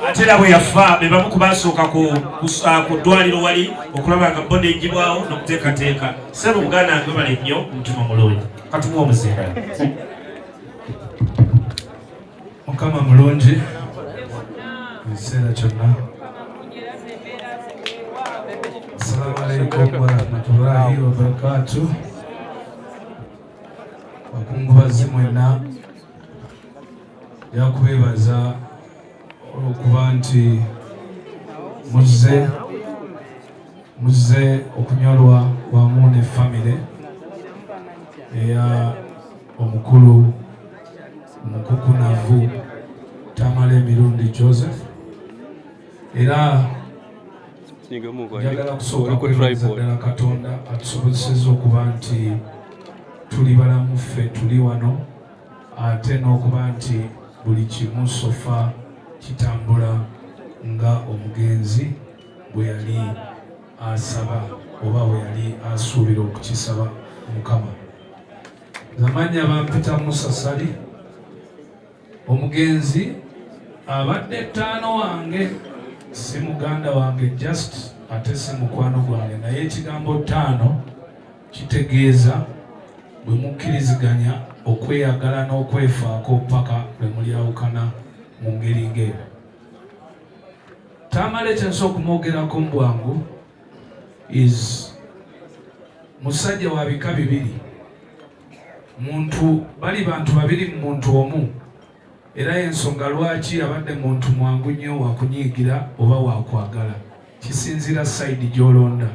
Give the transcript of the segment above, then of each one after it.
atera bwe yafa be bamu kubasooka ku ddwaliro wali okulaba nga bbonde ejjibwawo n'okuteekateeka sebo muganda wange bale nnyo mutima mulungi katumu omuzinga Mukama mulungi ekiseera kyonna. Assalamu alaikum warahmatullahi wabarakatuh. Bakungubazi mwenna yakubeebaza olw'okuba nti muzze okunyolwa wamu ne famire eya omukulu omukukunavu Tamale Mirundi Joseph. Era njagala kusooka kwebaza ddala Katonda atusobozesezza okuba nti tuli balamu ffe tuli wano, ate n'okuba nti buli kimu sofa kitambula nga omugenzi bwe yali asaba oba bwe yali asuubira okukisaba Mukama. Zamanya bampita Musa Sali, omugenzi abadde ttaano wange, si muganda wange just ate si mukwano gwange, naye ekigambo ttaano kitegeeza bwe mukkiriziganya okweyagala n'okwefaako paka lwe mulyawukana mu ngeri ng'eyo. Tamale kyensobola okumwogerako mu bwangu is musajja wa bika bibiri. Bali bantu babiri mu muntu omu, era ensonga lwaki abadde muntu mwangu nnyo wakunyiigira oba wakwagala kisinzira sayidi gy'olonda.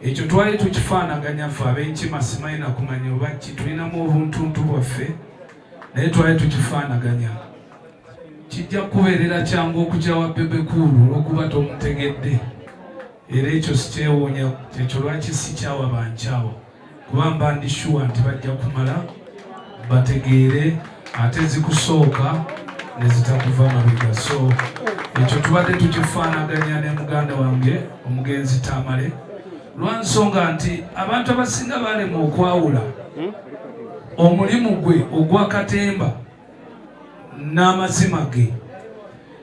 Ekyo twali tukifaanaganya ffe ab'enkima, simanyi nakumanya oba tulinamu obuntuntu bwaffe, naye twali tukifaanaganya. Kijja kubeerera kyangu okugyawa Bebekulu olw'okuba tomutegedde, era ekyo sikyewuunya, ekyo lwaki sikyawa bankyawa, kuba mba ndi sure nti bajja kumala bategeere ate zikusooka ne zitakuva mabega. So ekyo tubadde tukifaanaganya ne muganda wange omugenzi Tamale, lwansonga nti abantu abasinga balema okwawula omulimu gwe ogwa Katemba n'amazima ge.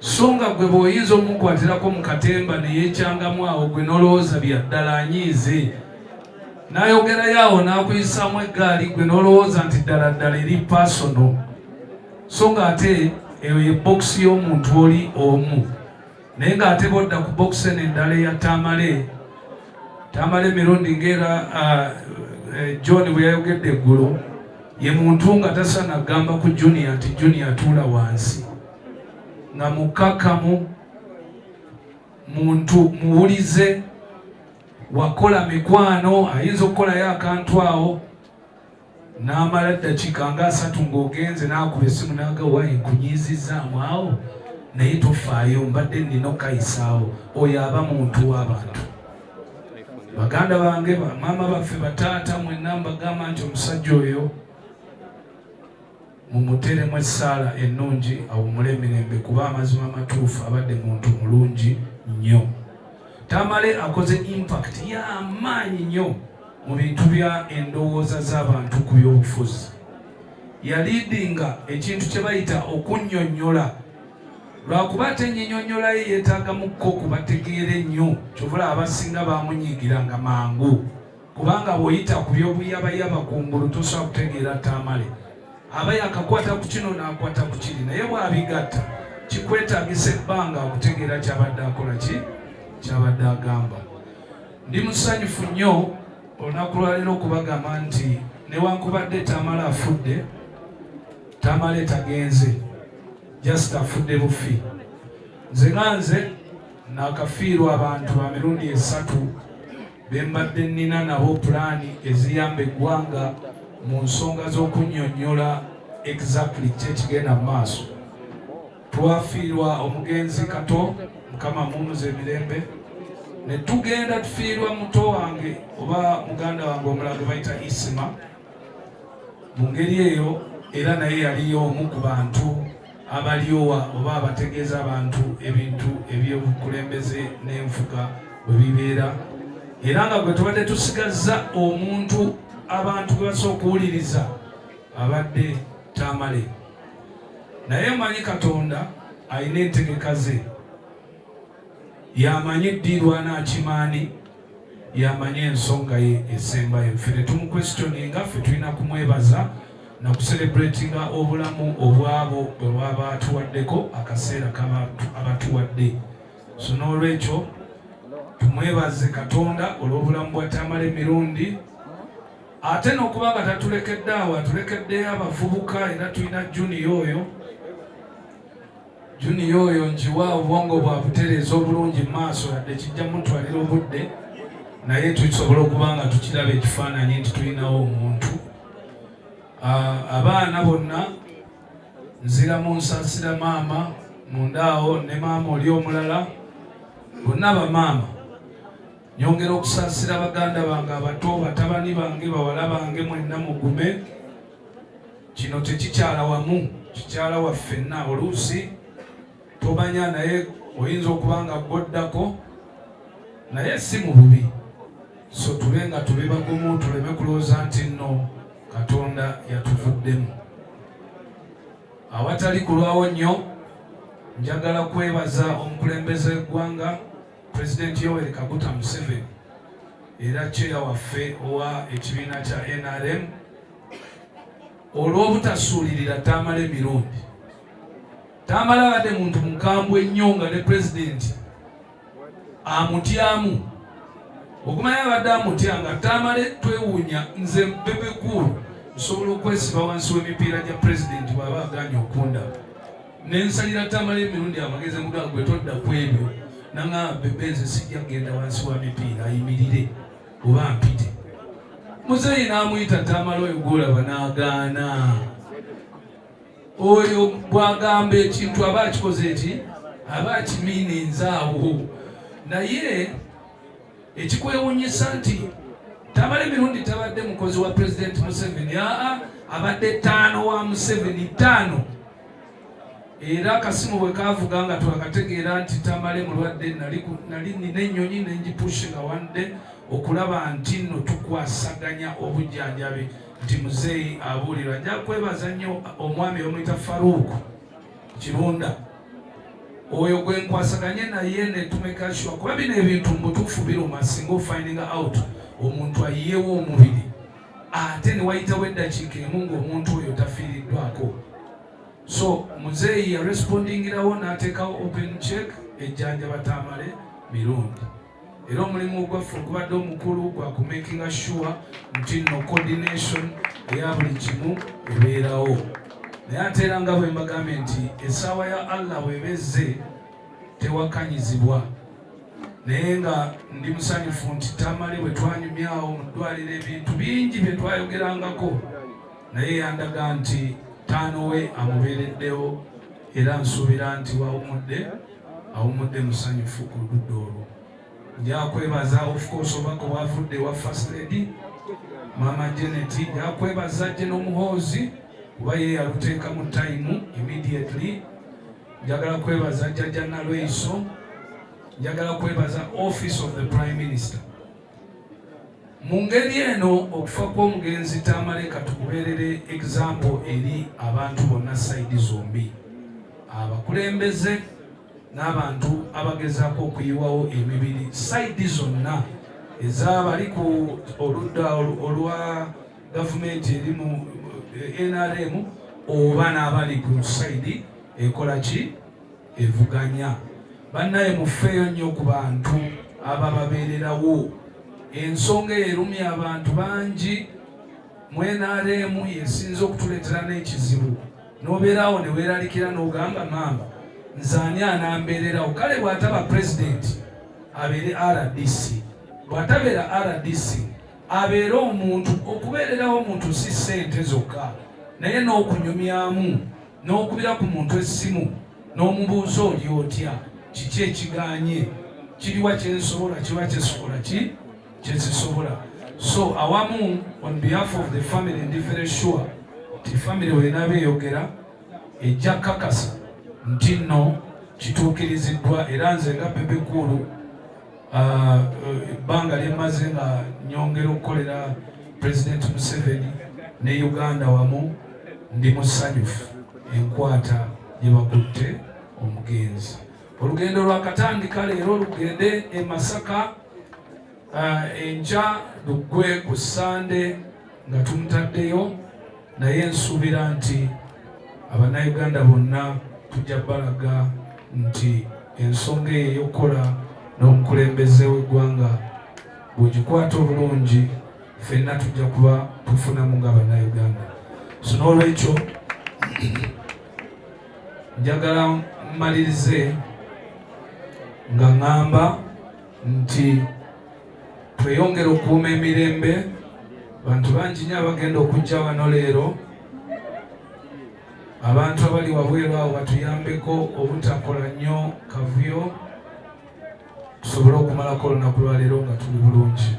So nga gwe bw'oyinza omukwatirako mu Katemba ne yeekyangamu awo, gwe n'olowooza bya ddala anyiize, n'ayogerayo awo n'akuyisaamu eggaali, gwe n'olowooza nti ddala ddala eri pasono. So nga ate eyo ye bokisi y'omuntu oli omu, naye ng'ate bodda ku bokisi eno endala eya Tamale Mirundi ng'era John bwe yayogedde eggulo, ye muntu nga tasaana gamba ku Junior nti Junior tuula wansi, nga mukkakkamu, muntu muwulize, wakola mikwano, ayinza okukolayo akantu awo n'amala eddakiika nga 3 ng'ogenze n'akuba essimu n'agamba wayi nkunyiizizaamu awo, naye tofaayo, mbadde nnina okayisaawo. Oyo aba muntu w'abantu. Baganda bange, bamaama baffe, bataata, mwenna mbagamba nti omusajja oyo mumuteremu essaala ennungi awummule emirembe, kuba amazima amatuufu abadde muntu mulungi nnyo. Tamale akoze impact y'amaanyi nnyo mu bintu bya endowooza z'abantu ku by'obufuzi. Yaliidinga ekintu kye bayita okunnyonnyola, lwakuba ate ennyinnyonnyola ye yeetaagamuko kubategeera ennyo, kyovula abasinga baamunyiigiranga mangu, kubanga bw'oyita ku by'obuyabayaba kungulu tosobola kutegeera Tamale. Aba yakakwata ku kino n'akwata ku kiri, naye bw'abigatta kikwetaagisa ebbanga okutegeera kyabadde akola kyabadde agamba. Ndi musanyufu nnyo olunaku lwaleero okubagamba nti newankubadde Tamale afudde, Tamale tagenze, just afudde bufi. Nze naakafiirwa abantu ba mirundi 3 be mbadde nnina nabo pulaani eziyamba eggwanga mu nsonga z'okunnyonnyola exactly kye kigenda mu maaso. Twafiirwa omugenzi Kato, Mukama mumuze emirembe, ne tugenda tufiirwa muto wange oba muganda wange omulala gwe bayita Isima. Mu ngeri eyo era naye yaliyo omu ku bantu abalyowa oba abategeeza abantu ebintu eby'obukulembeze n'enfuga bwe bibeera, era nga gwe tubadde tusigazza omuntu abantu gwe basobola okuwuliriza abadde Tamale. Naye manyi Katonda alina entegeka ze, yamanyi eddiirwa n'akimaani, yamanyi ensonga ye esembayo. Ffe tumukwestioninga, ffe tulina kumwebaza na kucelebratinga obulamu obwabo bwe baba atuwaddeko akaseera kaba abatuwadde. So n'olwekyo tumwebaze Katonda olw'obulamu bwa Tamale Mirundi, ate n'okuba nga tatulekedde awo, atulekeddeyo abavubuka, era tulina Junior oyo njiwa obwongo bwa butereeza obulungi mu maaso, yadde kijja mutwalira obudde, naye tusobola okuba nga tukiraba ekifaananyi nti tulinawo omuntu. Abaana bonna nzira mu nsaasira maama mundaawo ne maama oli omulala, bonna bamaama. Nyongera okusaasira baganda bange abato, batabani bange, bawala bange, mwenna mugume. Kino tekikyala wamu, kikyala waffenna. Oluusi tomanya, naye oyinza okuba nga gwoddako, naye si mu bubi. So tube nga tube bagumu, tuleme kulowooza nti nno Katonda yatuvuddemu. Awatali kulwawo nnyo, njagala kwebaza omukulembeze w'eggwanga President Yoweri Kaguta Museveni, era cheya waffe owa ekibiina kya NRM, olw'obutasuulirira Tamale Mirundi. Tamale abadde muntu mukambwe ennyo nga ne President amutyamu. Okumanya abadde amutya nga Tamale twewuunya, nze Bebe Cool nsobola okwesiba wansi w'emipiira gya President bw'aba agaanye okundaba. Ne nsalira Tamale Mirundi amagezi mugaa gwe todda ku ebyo, nanga Bebe nze sijja kugenda wansi wa mipiira, ayimirire oba mpite. Muzeeyi n'amuyita Tamale oyo gw'olaba n'agaana. Oyo bw'agamba ekintu aba akikoze eki, aba akimiininze awo. Naye ekikwewuunyisa nti Tamale Mirundi tabadde mukozi wa President Museveni, abadde ttaano wa Museveni, ttaano. Era akasimu bwe kaavuga nga twakategeera nti Tamale mulwadde, nali nina ennyonyi ne ngipushinga wadde okulaba nti nno tukwasaganya obujjanjabi nti muzeeyi abuulirwa. Nja kwebaza nnyo omwami omuyita Faruku Kirunda, oyo gwe nkwasaganye naye ne tumeka sure, kuba bino ebintu mu butuufu biruma singa ofinding out omuntu ayiyewo omubiri ate ne wayitawo eddakiika emu ng'omuntu oyo tafiiriddwako. So muzeeyi yarespondingirawo n'ateekawo open check ejjanjaba Tamale Mirundi. Era omulimu gwaffe ogubadde omukulu gwa kumakinga sure nti no coordination eya buli kimu ebeerawo. Naye ate era nga bwe mbagambye nti essaawa ya Allah bw'ebezze tewakanyizibwa. Naye nga ndi musanyufu nti Tamale bwe twanyumyawo mu ddwaliro ebintu bingi bye twayogerangako, naye yandaga nti taano we amubeereddewo, era nsuubira nti awumudde musanyufu ku ludda olwo. Njakwebaza of course obako bwavudde wa First Lady Mama Janet, njakwebaza General Muhoozi kuba ye yaluteeka mu time immediately. Njagala kwebaza Jjajja Nalweyiso, njagala kwebaza Office of the Prime Minister. Mu ngeri eno okufa kw'omugenzi Tamale katukubeerere example eri abantu bonna sayidi zombi, abakulembeze n'abantu abagezaako okuyiwawo emibiri sayidi zonna, ez'abali ku oludda olwa gavumenti eri mu NRM oba n'abali ku sayidi ekola ki evuganya. Bannaye mufeeyo nnyo ku bantu abababeererawo. Ensonga erumya abantu bangi mu NRM yesinza okutuleetera n'ekizibu. N'obeerawo ne weeralikira n'ogamba maama nze ani anambeererawo. Kale bw'ataba President abeere RDC, bw'atabeera RDC abeere omuntu. Okubeererawo omuntu si ssente zokka, naye n'okunyumyamu, n'okubira ku muntu essimu n'omubuuza oli otya, kiki ekiganye, kiriwa kyensobola, kiba kyesobola ki kyezisobola. So awamu on behalf of the family ndi very sure ti family wenaaba eyogera ejja kakasa nti nno kituukiriziddwa. Era nze nga Bebe Cool ebbanga lyemmaze nga nyongera okukolera President Museveni ne Uganda wamu, ndi musanyufu enkwata gye bakutte omugenzi. Olugendo lwakatandika leero lugende e Masaka, enkya luggwe ku Sande nga tumutaddeyo, naye nsuubira nti Abannayuganda bonna tujja balaga nti ensonga eyo ey'okukola n'omukulembeze w'eggwanga bw'ogikwata obulungi ffenna tujja kuba tufunamu ng'Abannayuganda. So n'olwekyo njagala mmalirize nga ngamba nti tweyongere okukuuma emirembe. Bantu bangi nnyo abagenda okujja wano leero. Abantu abali wabweru awo batuyambeko obutakola nnyo kavuyo, tusobole okumalako olunaku lwa leero nga tuli bulungi.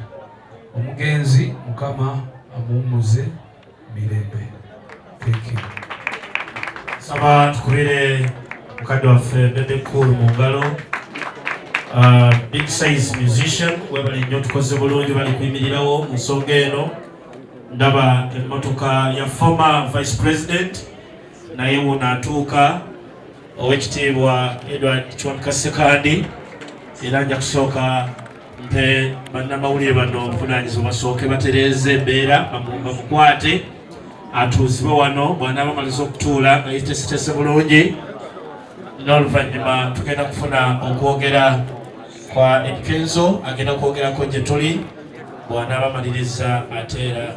Omugenzi Mukama amuwummuze mirembe. Thank you. Saba tukubire mukadde waffe Bebe Cool mu ngalo. Big size musician webali nnyo, tukoze bulungi, bali kuyimirirawo mu nsonga eno. Ndaba emmotoka ya former vice president naye wona atuuka Oweekitiibwa Edward Kiwanuka Ssekandi, era nja kusooka mpe bannamawulire bano obuvunaanyizibwa basooke batereeze embeera bamukwate atuuzibwe wano. Bw'anaaba amaliza okutuula nga yeeteesetese bulungi, n'oluvannyuma tugenda kufuna okwogera kwa Edikenzo, agenda kwogerako gye tuli bw'anaaba amaliriza ateera.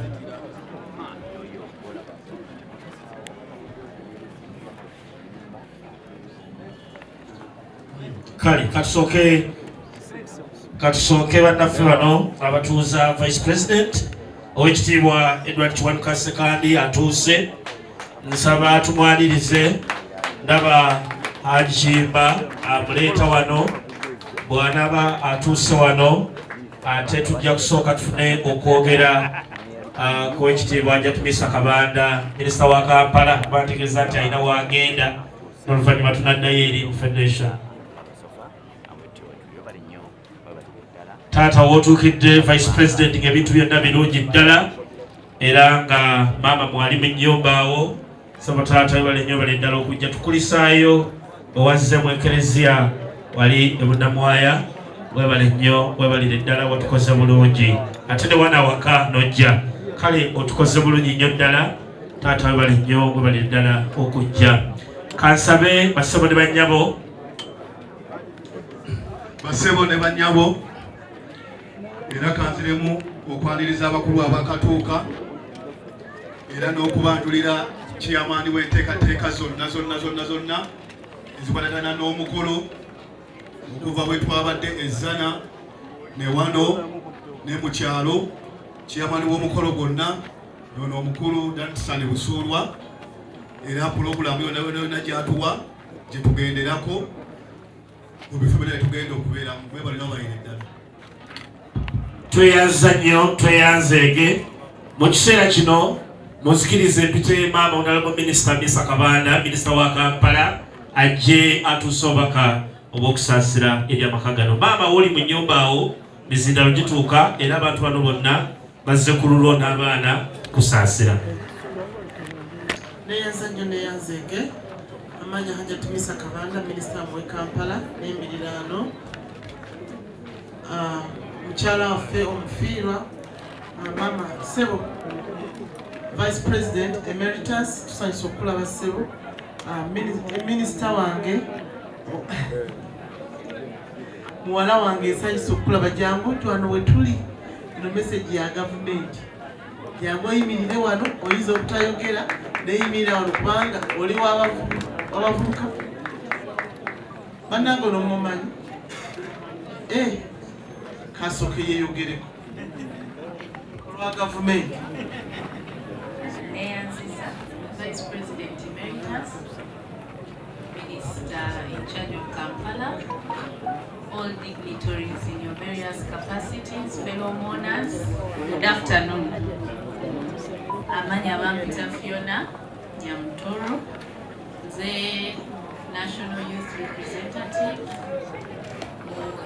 Kale katusooke bannaffe bano abatuuza vice president Oweekitiibwa Edward Kiwanuka Ssekandi atuuse. Nsaba tumwanirize. Ndaba Hajimba amuleeta wano. Bw'anaaba atuuse wano ate tujja kusooka tufune okwogera ku Oweekitiibwa Jatumisa Kabanda, minisita wa Kampala, bantegeeza nti alina wagenda, n'oluvannyuma tunaddayo eri mu federation. Taata wootuukidde vice president ng'ebintu byonna birungi ddala, era nga maama mwalimu ennyumba awo. Saba taata webale nnyo bali ddala okujja tukulisaayo owazze mu ekereziya wali e Bunnamwaya. Webale nnyo, webalire ddala, watukoze bulungi. Ate ne wana waka nojja, kale otukoze bulungi nnyo ddala. Taata webale nnyo, webalire ddala okujja. Kansabe basebo ne bannyabo, era kanziremu okwaniriza abakulu abakatuuka era n'okubandulira chairman w'enteekateeka zonna ezikwatagana n'omukolo okuva bwe twabadde ezzana ne wano ne mu kyalo. Chairman w'omukolo gwonna ono omukulu Dansani Busuulwa, era pulogulaamu yonna gy'atuwa gye tugenderako mu bifo byonna tugenda okubeeramu. Mwebalina abayire ddala. Tweyanza nnyo, tweyanzeege. Mu kiseera kino muzikirize mpite maama Honorable Minister Misa Kabanda, minisita wa Kampala, ajje atuuse obubaka obw'okusaasira eri amaka gano. Maama woli mu nnyumba awo, mizindalo gituuka, era abantu bano bonna bazze ku lulwo n'abaana kusaasira. Neyanza nnyo neyanzeege. Amanya Hajjati Misa Kabanda, minisita wa Kampala n'emiriraano. Mukyala waffe omufiirwa Mama Ssebo, Vice President Emeritus, tusanyusa okulaba Ssebo. Minisita wange muwala wange nsanyusa okulaba. Jangu twano we tuli, eno message ya gavumenti. Jangu oyimirire wano, oyinza obutayogera neyimirira wano kubanga oli w'abavubuka. Bannange ono mumanyi kasooke yeeyogereko olwa gavumenti. Neyanziza Vice President Emeritus, Minister in charge of Kampala, all dignitaries in your various capacities, fellow mourners, good afternoon. Amanya Bampita Fiona Nyamutoro, the National Youth Representative,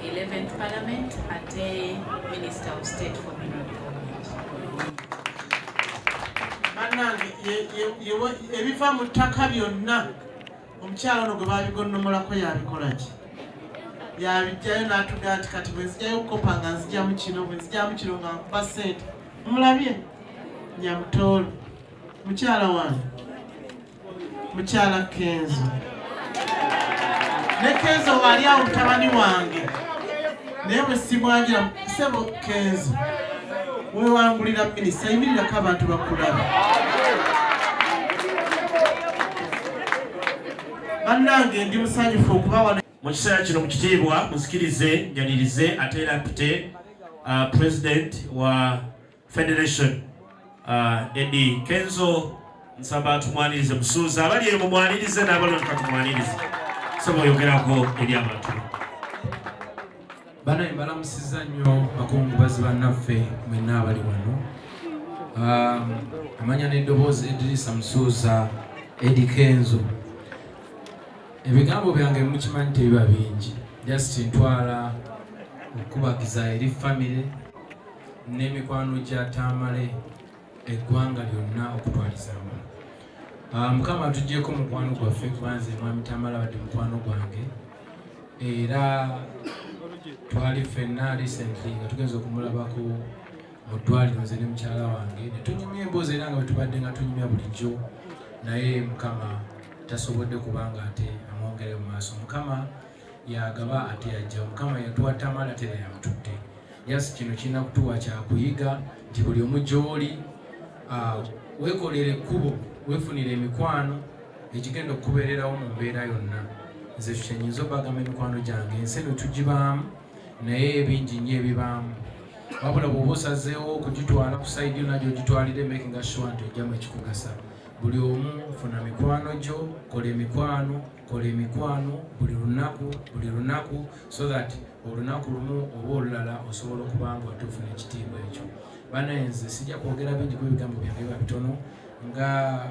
11th Parliament, ate Minister of State for Mineral Development. Bannange ebiva mu ttaka byonna omukyala ono gwe babigonnomolako yabikola ki? Yabijjayo n'atugamba nti kati bwe nzijjayo okukopa nga nzijjamu kino, bwe nzijjamu kino nga nkuba ssente. Mulabye? Nyamutoolo. Mukyala wange. Mukyala Kenzo. Ne Kenzo wali awo mutabani wange. Naye bwe simwanjira ssebo Kenzo. Weewangulira minisita, yimirirako abantu bakulaba. Bannange ndi musanyufu okuba wano. Mu kiseera kino mu kitiibwa muzikirize njanirize ate era mpite president wa federation Eddie Kenzo nsaba tumwanirize musuuza abali eyo mumwanirize n'abalonda tumwanirize saba oyogerako eri abantu. Bana mbalamusiza nnyo bakungubazi bannaffe mwenna abali wano. Amanya n'eddoboozi Idrisa Musuuza Eddie Kenzo. Ebigambo byange mukimanyi tebiba bingi, just ntwala okubagiza eri family n'emikwano gya Tamale eggwanga lyonna okutwalizamu. Mukama atugyeko mukwano gwaffe kubanze mwami Tamale abadde mukwano gwange era twali ffenna recently nga tugenza okumulabako mu ddwaliro nze ne mukyala wange ne tunyumya emboozi era nga bwe tubadde nga tunyumya bulijjo naye Mukama tasobodde kubanga ate amwongere mu maaso. Mukama yagaba ate yajja. Mukama yatuwa Tamale ate yamutudde. Yes, kino kirina kutuwa kyakuyiga nti buli omu gy'oli weekolere ekkubo weefunire emikwano egigenda okukubeererawo mu mbeera yonna. Nze kyenyinza obagamba emikwano gyange ensi eno tugibaamu naye ebingi nnyo ebibaamu. Wabula bw'oba osazeewo okugitwala ku sayidi yonna gy'ogitwalire making sure nti ojjamu ekikugasa. Buli omu funa mikwano gyo, kola emikwano buli lunaku so that olunaku lumu oba olulala osobola okuba nga watufuna ekitiibwa ekyo. Banaye nze sijja kwogera bingi ku bigambo byange biba bitono nga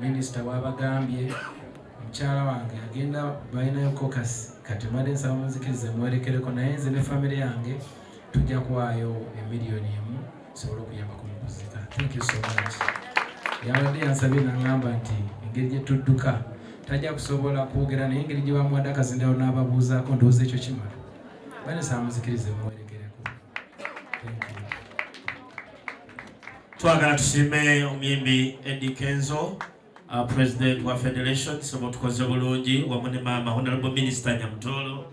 minisita bw'abagambye mukyala wange agenda balinayo kokasi kati madde nsaba muzikirize mwerekereko naye nze ne famire yange tujja kuwaayo emiliyoni emu sobola okuyambako mu kuzika. Thank you so much. Yabadde yansabye n'aŋŋamba nti engeri gye tudduka tajja kusobola kwogera naye engeri gye bamuwadde akazindaalo n'ababuuzaako ndowooza ekyo kimala. Bane nsaba muzikirize mwerekereko. Twagala tusiime omuyimbi Eddie Kenzo president wa federation saba tukoze bulungi wamu ne maama honorable minister Nyamutoolo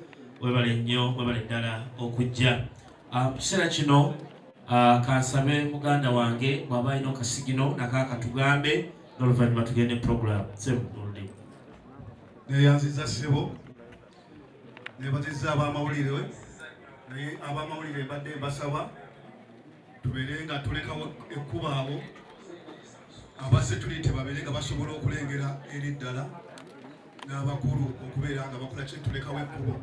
webale nnyo webale ddala okujja. Mu kiseera kino kansabe muganda wange bw'aba alina okasigino nakaaka tugambe n'oluvannyuma tugende program. Sebulungi neyanziza ssebo nebazizza ab'amawulire naye ab'amawulire mbadde mbasaba tubeere nga tulekawo ekkubo abo abasetulite babeere nga basobola okulengera eri ddala n'abakulu okubeera nga bakola kye tulekawo ekkubo.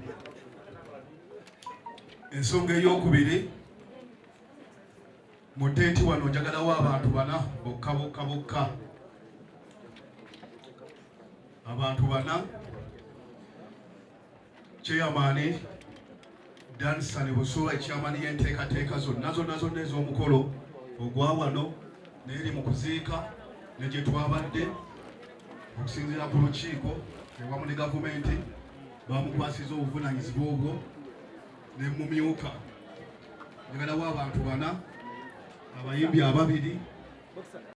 Ensonga ey'okubiri mu tenti wano njagalawo abantu bana bokka. Abantu bana Chairman Dansan Busuula chairman y'enteekateeka zonna ez'omukolo ogwa wano n'eri mu kuziika ne gye twabadde okusinziira ku lukiiko ewamu ne gavumenti bamukwasiza obuvunaanyizibwa obwo ne mumyuka. Njagalawo abantu bana abayimbi ababiri